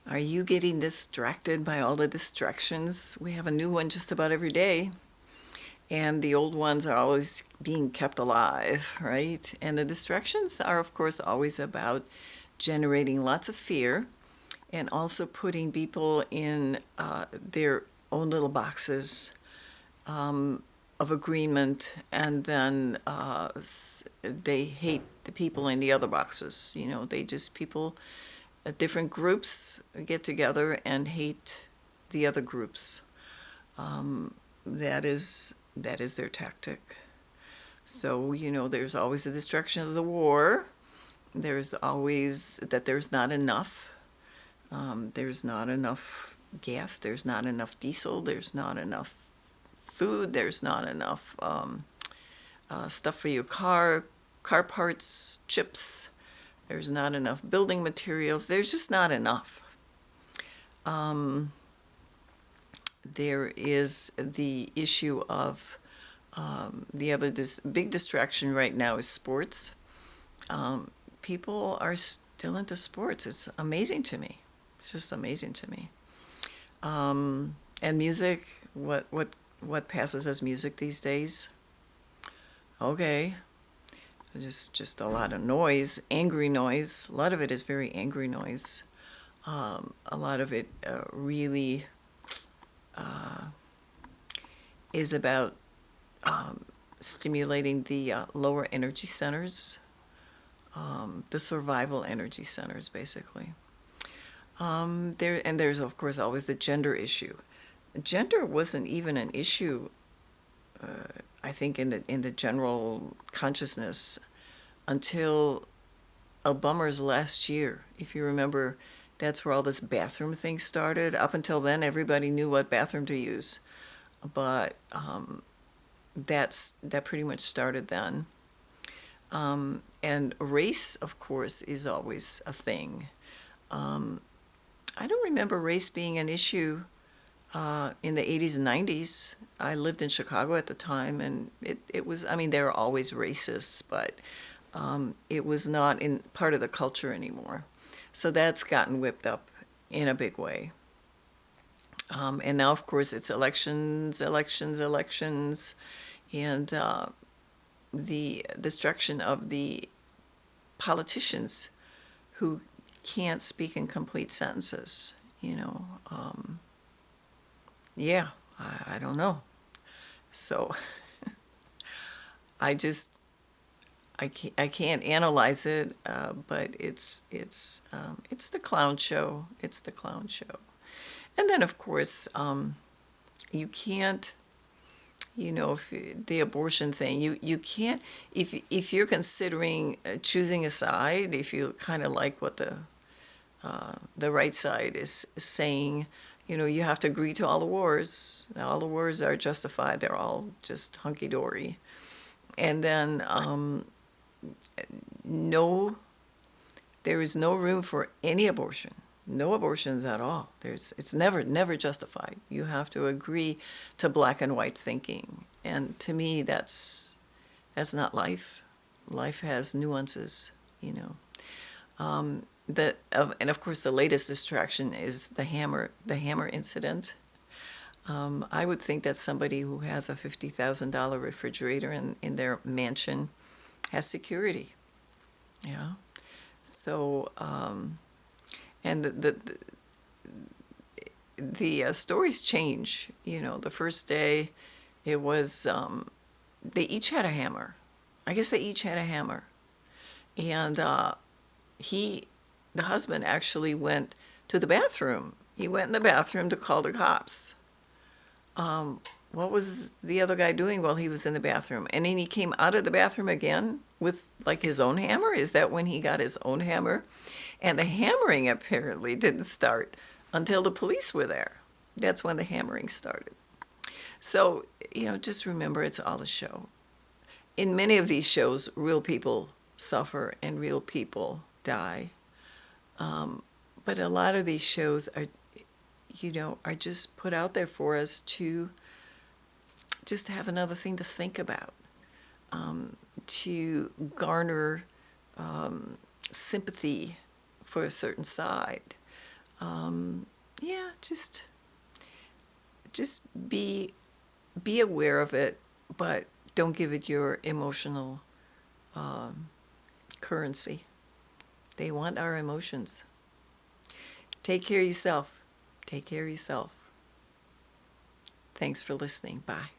Are you getting distracted by all the distractions? We have a new one just about every day, and the old ones are always being kept alive, right? And the distractions are, of course, always about generating lots of fear and also putting people in their own little boxes of agreement, and then they hate the people in the other boxes. They just people different groups get together and hate the other groups. That is their tactic. So there's always the destruction of the war. There's always that there's not enough. There's not enough gas. There's not enough diesel. There's not enough food. There's not enough stuff for your car parts, chips. There's not enough building materials. There's just not enough. There is the issue of the other big distraction right now is sports. People are still into sports. It's amazing to me. It's just amazing to me. And music, what passes as music these days? Okay, just a lot of noise, angry noise. A lot of it is very angry noise. A lot of it really is about stimulating the lower energy centers, the survival energy centers, basically. There's of course always the gender issue. Gender wasn't even an issue, I think, in the general consciousness until a bummer's last year. If you remember, that's where all this bathroom thing started. Up until then, everybody knew what bathroom to use, but that pretty much started then. And race, of course, is always a thing. I don't remember race being an issue in the 80s and 90s. I lived in Chicago at the time, and it was, I mean, there are always racists, but it was not in part of the culture anymore. So that's gotten whipped up in a big way. And now, of course, it's elections, elections, elections, and the destruction of the politicians who can't speak in complete sentences. Yeah, I don't know. So I just I can't analyze it, but it's the clown show. It's the clown show. And then of course you can't, if the abortion thing, you can't, if you're considering choosing a side, if you kind of like what the right side is saying, you have to agree to all the wars. All the wars are justified. They're all just hunky dory. And then no, there is no room for any abortion. No abortions at all. It's never justified. You have to agree to black and white thinking. And to me, that's not life. Life has nuances. And of course, the latest distraction is the hammer incident. I would think that somebody who has a $50,000 refrigerator in their mansion has security. Yeah. So, and the stories change. The first day, it was they each had a hammer. I guess they each had a hammer, and the husband actually went to the bathroom. He went in the bathroom to call the cops. What was the other guy doing while he was in the bathroom? And then he came out of the bathroom again with like his own hammer? Is that when he got his own hammer? And the hammering apparently didn't start until the police were there. That's when the hammering started. So, just remember, it's all a show. In many of these shows, real people suffer and real people die. But a lot of these shows are just put out there for us to just have another thing to think about, to garner sympathy for a certain side. Yeah, just be aware of it, but don't give it your emotional currency. They want our emotions. Take care of yourself. Take care of yourself. Thanks for listening. Bye.